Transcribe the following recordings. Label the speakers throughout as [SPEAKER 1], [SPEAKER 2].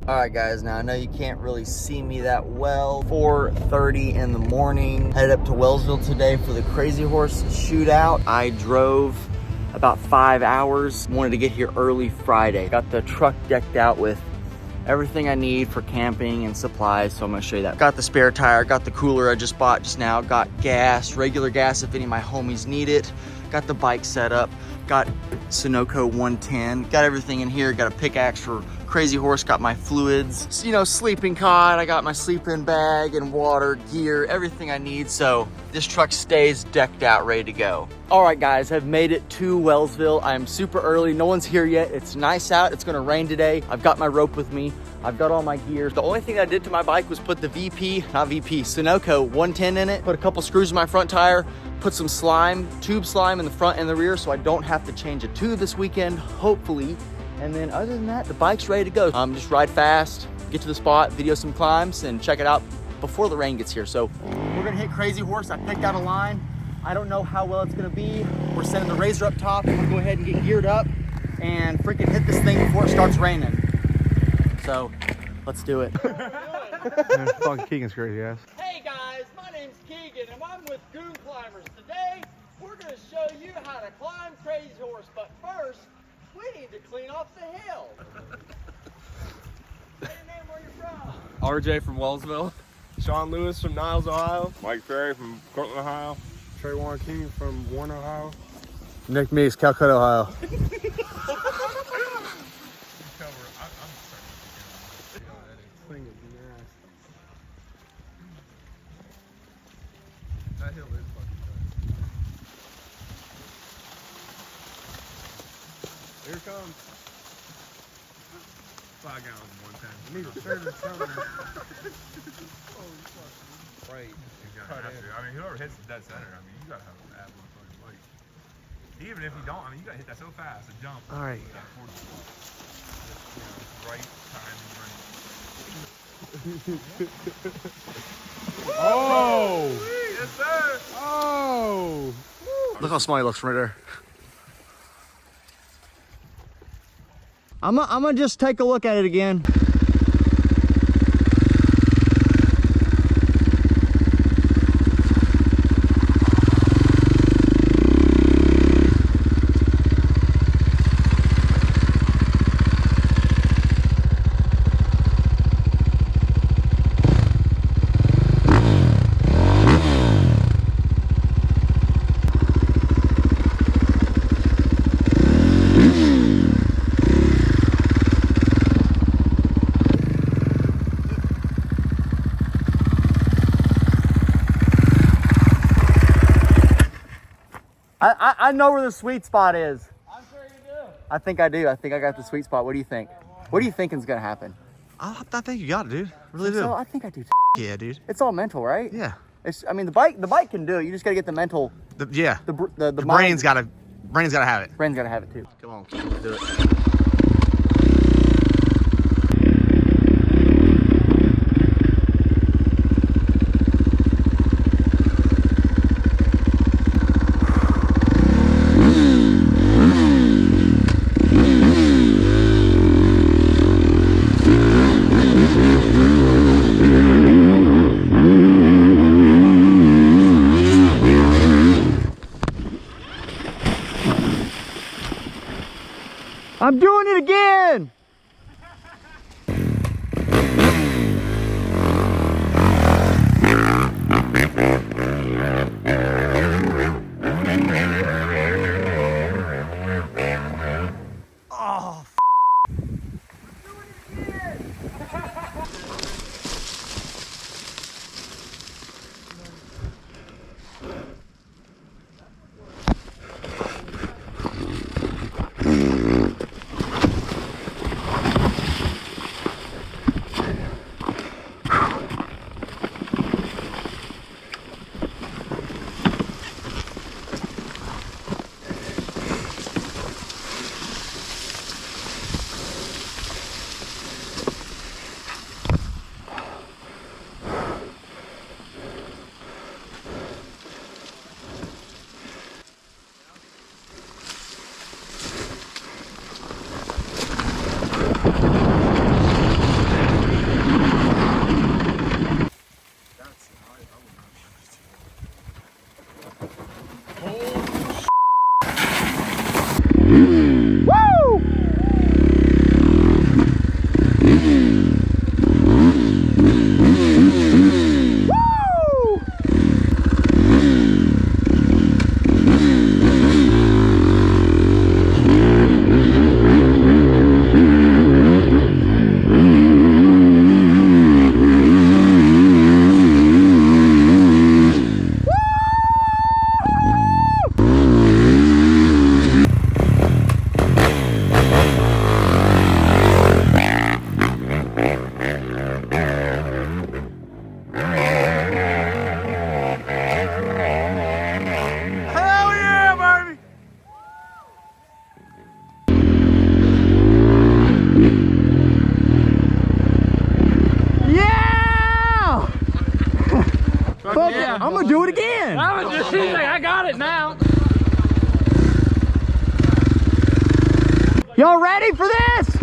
[SPEAKER 1] All right, guys, now I know you can't really see me that well. 4:30 in the morning, headed up to Wellsville today for the Crazy Horse shootout. I drove about 5 hours, wanted to get here early Friday. Got the truck decked out with everything I need for camping and supplies, so I'm gonna show you that. Got the spare tire, got the cooler I just bought just now, got gas, regular gas if any of my homies need it. Got the bike set up, got Sunoco 110, got everything in here, got a pickaxe for Crazy Horse, got my fluids, you know, sleeping cot, I got my sleeping bag and water, gear, everything I need, so this truck stays decked out, ready to go. All right, guys, I've made it to Wellsville. I'm super early, no one's here yet. It's nice out, it's gonna rain today. I've got my rope with me, I've got all my gear. The only thing I did to my bike was put the Sunoco 110 in it, put a couple screws in my front tire, put some slime, tube slime in the front and the rear so I don't have to change a tube this weekend, hopefully. And then other than that, the bike's ready to go. Just ride fast, get to the spot, video some climbs, and check it out before the rain gets here. So we're gonna hit Crazy Horse. I picked out a line. I don't know how well it's gonna be. We're sending the razor up top. I'm gonna go ahead and get geared up and freaking hit this thing before it starts raining. So let's do it.
[SPEAKER 2] Man, fucking Keegan's crazy ass.
[SPEAKER 1] Hey guys, my name's Keegan and I'm with Goon Climbers. Today, we're gonna show you how to climb Crazy Horse, but first, we need to clean off the hill. Say your name, where you're from.
[SPEAKER 3] RJ from Wellsville. Sean Lewis from Niles, Ohio. Mike Ferry from Cortland, Ohio.
[SPEAKER 2] Trey Warren King from Warren, Ohio.
[SPEAKER 4] Nick Meeks, Calcutta, Ohio.
[SPEAKER 3] That hill is fucking tough. Here it comes. 5 gallons in 1 tank.
[SPEAKER 2] I need a shirt or something.
[SPEAKER 3] Right. You gotta have to. I mean, whoever hits the dead center, I mean, you gotta have that one fucking like. Even if you don't, I mean, you gotta hit that so fast, a jump.
[SPEAKER 4] All right.
[SPEAKER 3] You gotta force it. You know, right time and right.
[SPEAKER 2] Oh!
[SPEAKER 3] Yes, sir.
[SPEAKER 2] Oh!
[SPEAKER 4] Look how small he looks from right there. I'm gonna just take a look at it again. I know where the sweet spot is.
[SPEAKER 1] I'm sure you do.
[SPEAKER 4] I think I do. I think I got the sweet spot. What do you think? What do you think is gonna happen?
[SPEAKER 2] I think you got it, dude. I really do.
[SPEAKER 4] So I think I do.
[SPEAKER 2] Yeah, dude.
[SPEAKER 4] It's all mental, right?
[SPEAKER 2] Yeah.
[SPEAKER 4] I mean, the bike can do it. You just gotta get the mental.
[SPEAKER 2] Yeah.
[SPEAKER 4] The
[SPEAKER 2] The
[SPEAKER 4] mind-
[SPEAKER 2] brain's gotta have it.
[SPEAKER 4] Brain's gotta have it too.
[SPEAKER 2] Come on, Keegan, let's do it.
[SPEAKER 4] I'm doing it again. Oh, again.
[SPEAKER 5] I got it now.
[SPEAKER 4] Y'all ready for this?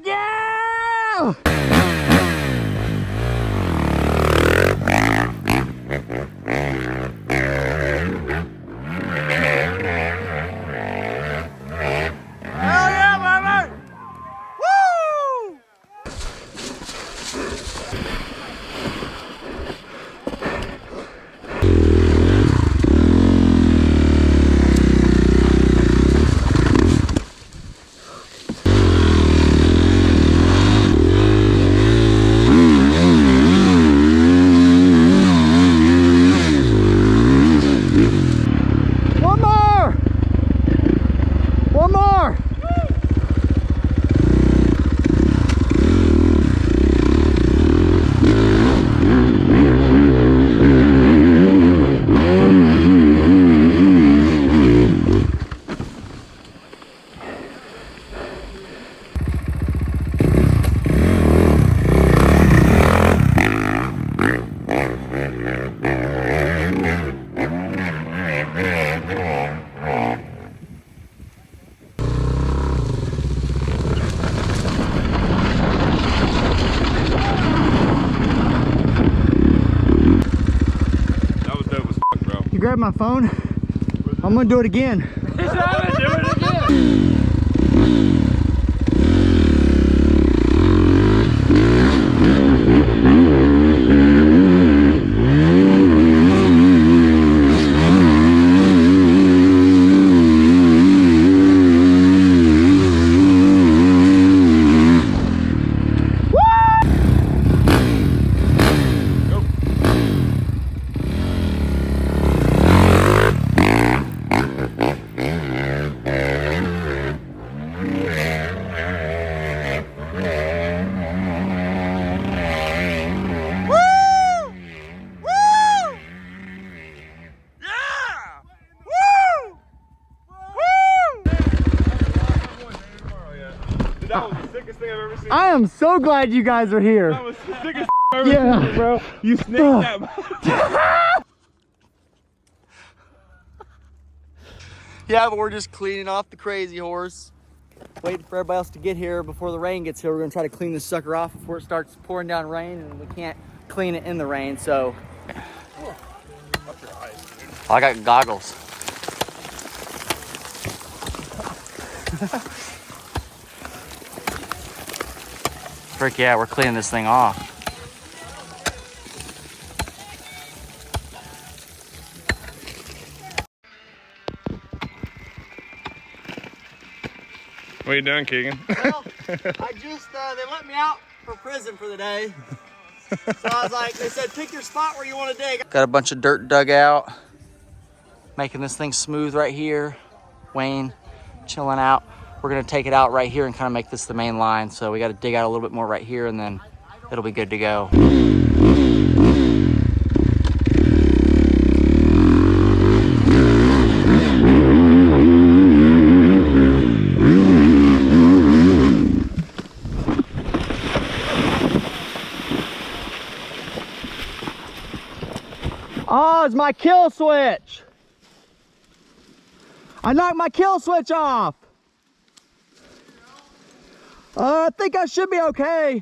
[SPEAKER 4] Yeah! One more! One more!
[SPEAKER 3] That was dope as fuck, bro.
[SPEAKER 4] You grab my phone? I'm gonna do it again.
[SPEAKER 3] That was the sickest thing I've ever seen.
[SPEAKER 4] I am so glad you guys are here.
[SPEAKER 3] That was the sickest I've ever seen, bro. You snaked that.
[SPEAKER 1] Yeah, but we're just cleaning off the crazy horse. Waiting for everybody else to get here before the rain gets here. We're gonna try to clean this sucker off before it starts pouring down rain, and we can't clean it in the rain, so. I got goggles. Frick yeah, we're cleaning this thing off.
[SPEAKER 3] What are you doing, Keegan?
[SPEAKER 1] Well, I just, they let me out for prison for the day. So I was like, they said, pick your spot where you want to dig. Got a bunch of dirt dug out. Making this thing smooth right here. Wayne chilling out. We're gonna take it out right here and kind of make this the main line. So we got to dig out a little bit more right here, and then it'll be good to go.
[SPEAKER 4] Oh, it's my kill switch. I knocked my kill switch off. I think I should be okay.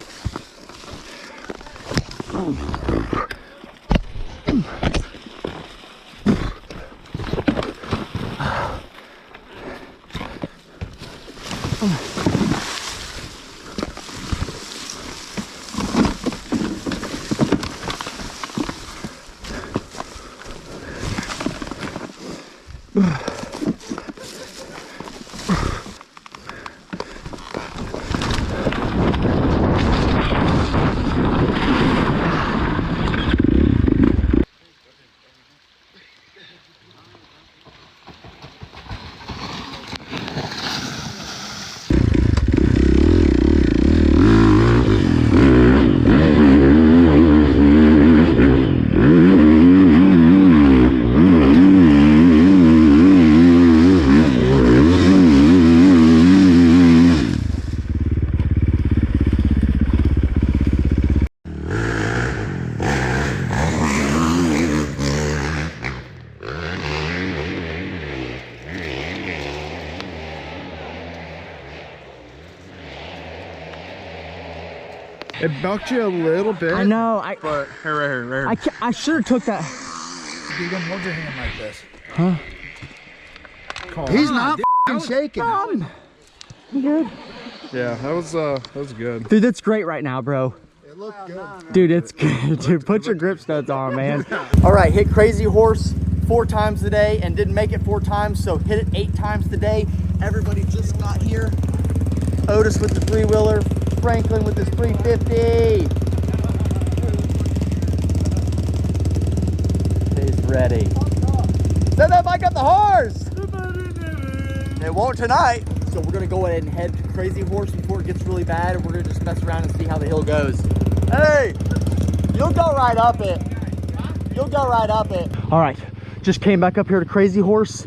[SPEAKER 6] It bucked you a little bit.
[SPEAKER 4] I know.
[SPEAKER 2] But right here.
[SPEAKER 4] I should have took that.
[SPEAKER 6] Dude, don't hold your hand like this.
[SPEAKER 4] Huh?
[SPEAKER 6] He's not shaking.
[SPEAKER 4] I'm good.
[SPEAKER 6] Yeah, that was good.
[SPEAKER 4] Dude, that's great right now, bro.
[SPEAKER 6] It looked good.
[SPEAKER 4] Dude, it's good. Dude, put your grip studs on, man.
[SPEAKER 1] All right, hit Crazy Horse 4 times today and didn't make it 4 times, so hit it 8 times today. Everybody just got here. Otis with the 3-wheeler, Franklin with his 350. He's ready. Set that bike up the horse. It won't tonight. So we're gonna go ahead and head to Crazy Horse before it gets really bad, and we're gonna just mess around and see how the hill goes. Hey, you'll go right up it. You'll go right up it.
[SPEAKER 4] All right, just came back up here to Crazy Horse.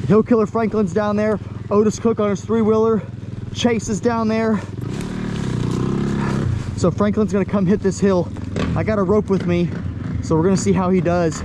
[SPEAKER 4] Hill Killer Franklin's down there. Otis Cook on his 3-wheeler. Chase is down there. So Franklin's gonna come hit this hill. I got a rope with me, so we're gonna see how he does.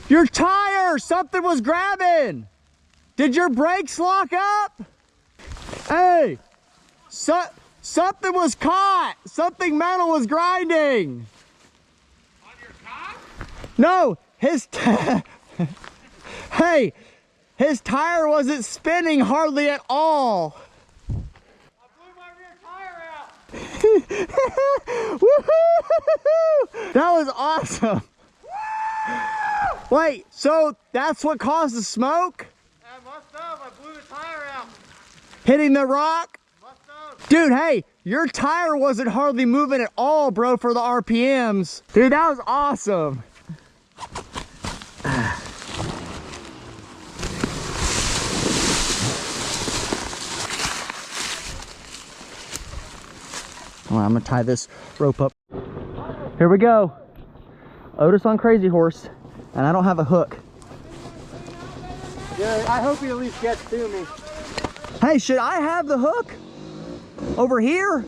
[SPEAKER 4] Your tire, something was grabbing. Did your brakes lock up? Hey, something was caught. Something metal was grinding.
[SPEAKER 5] On your car?
[SPEAKER 4] No, hey, his tire wasn't spinning hardly at all.
[SPEAKER 5] I blew my rear tire out.
[SPEAKER 4] Woohoo! That was awesome. Wait, so that's what caused the smoke?
[SPEAKER 5] I must have. I blew the tire out.
[SPEAKER 4] Hitting the rock?
[SPEAKER 5] Must have.
[SPEAKER 4] Dude, hey, your tire wasn't hardly moving at all, bro, for the RPMs. Dude, that was awesome. Well, I'm gonna tie this rope up. Here we go. Otis on Crazy Horse, and I don't have a hook.
[SPEAKER 1] Good. I hope he at least gets to me.
[SPEAKER 4] Hey, should I have the hook over here?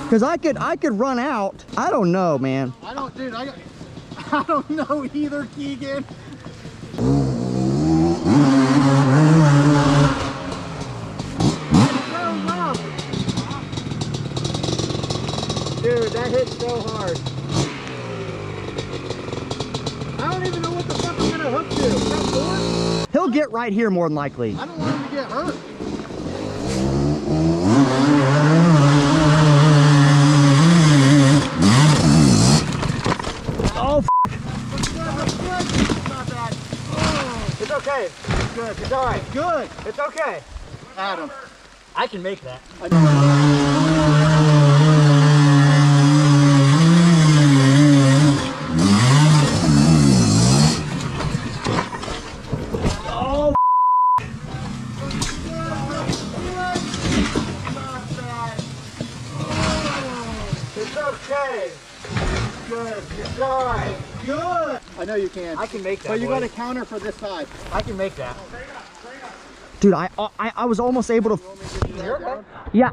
[SPEAKER 4] Cause I could run out. I don't know, man.
[SPEAKER 6] I don't know either, Keegan.
[SPEAKER 1] Dude, that hit so hard. I don't even know what the fuck I'm gonna hook to. Is that board?
[SPEAKER 4] He'll get right here more than likely.
[SPEAKER 6] I don't want him to get hurt.
[SPEAKER 4] Oh,
[SPEAKER 1] Not bad. It's okay. It's good. It's alright.
[SPEAKER 6] Good.
[SPEAKER 1] It's okay.
[SPEAKER 6] Adam.
[SPEAKER 1] I can make that.
[SPEAKER 4] oh.
[SPEAKER 1] It's okay. Good. It's alright.
[SPEAKER 6] Good. I know you can.
[SPEAKER 1] I can make that.
[SPEAKER 6] But you
[SPEAKER 1] boy.
[SPEAKER 6] got to counter for this side.
[SPEAKER 1] I can make that.
[SPEAKER 4] Dude, I was almost able to. Yeah,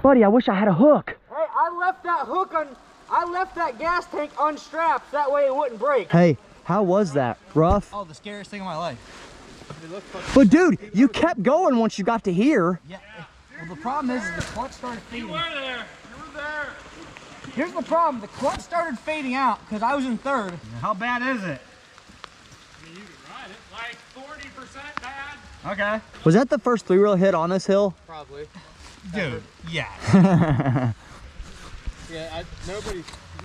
[SPEAKER 4] buddy, I wish I had a hook.
[SPEAKER 1] Hey, I left that hook on. I left that gas tank unstrapped. That way it wouldn't break.
[SPEAKER 4] Hey, how was that? Rough?
[SPEAKER 1] Oh, the scariest thing of my life.
[SPEAKER 4] But dude, you kept going once you got to here.
[SPEAKER 1] Yeah. Well, the problem is the clutch started fading.
[SPEAKER 5] You were there. You were there.
[SPEAKER 1] Here's the problem. The clutch started fading out because I was in third.
[SPEAKER 5] How bad is it? I mean, you can ride it. Like 40% bad. Okay.
[SPEAKER 4] Was that the first 3-wheel hit on this hill?
[SPEAKER 1] Probably.
[SPEAKER 5] Dude, yeah.
[SPEAKER 6] Yeah,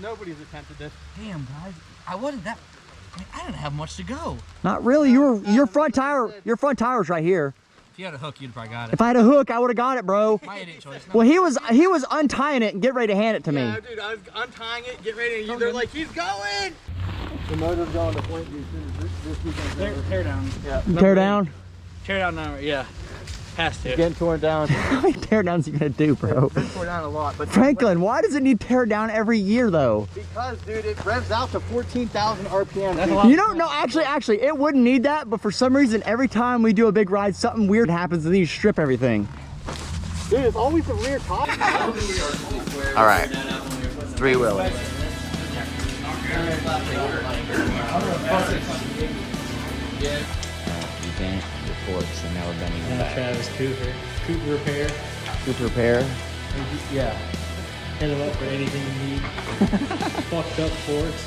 [SPEAKER 6] nobody's attempted this.
[SPEAKER 1] Damn, guys. I wasn't that. I mean, I didn't have much to go.
[SPEAKER 4] Not really. Your front tire's right here.
[SPEAKER 1] If you had a hook, you'd probably got it.
[SPEAKER 4] If I had a hook, I would have got it, bro.
[SPEAKER 1] My idiot choice. No.
[SPEAKER 4] Well, he was untying it and get ready to hand it to me.
[SPEAKER 1] Yeah, dude, I was untying it, get ready, and they're like, he's going!
[SPEAKER 6] The motor's going to Point View this weekend.
[SPEAKER 5] Tear down.
[SPEAKER 6] Yeah.
[SPEAKER 4] Tear down?
[SPEAKER 5] Tear down now, yeah. Has to.
[SPEAKER 6] Getting torn down.
[SPEAKER 4] How many tear downs are you gonna do, bro?
[SPEAKER 6] It's been torn down a lot. But
[SPEAKER 4] Franklin, why does it need tear down every year though?
[SPEAKER 6] because, dude, it revs out to 14,000 RPM. That's a lot.
[SPEAKER 4] You don't know, actually, it wouldn't need that, but for some reason, every time we do a big ride, something weird happens and then you strip everything.
[SPEAKER 6] Dude, it's always the rear tire.
[SPEAKER 1] All right, three-wheeler. You can't report, so now we're bending it back.
[SPEAKER 5] Travis Cooper. Cooper Repair.
[SPEAKER 1] Group repair.
[SPEAKER 5] Yeah. Hit him up for anything you need. Fucked up forks.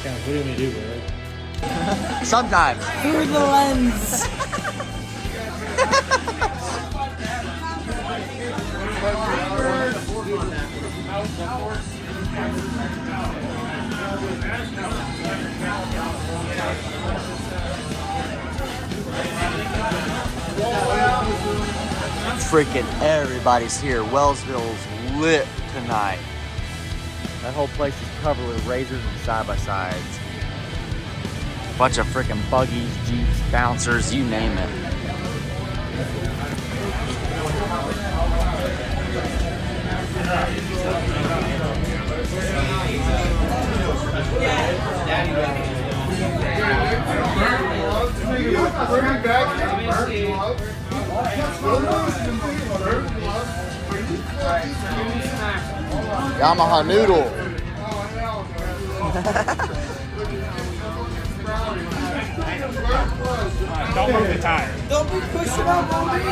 [SPEAKER 5] God, what do you want me to do, bro?
[SPEAKER 1] Sometimes.
[SPEAKER 7] Through the lens.
[SPEAKER 1] Freaking everybody's here. Wellsville's lit tonight. That whole place is covered with razors and side-by-sides. Bunch of freaking buggies, jeeps, bouncers, you name it. Yamaha noodle.
[SPEAKER 5] Don't move the tire.
[SPEAKER 7] Don't be pushing up on me.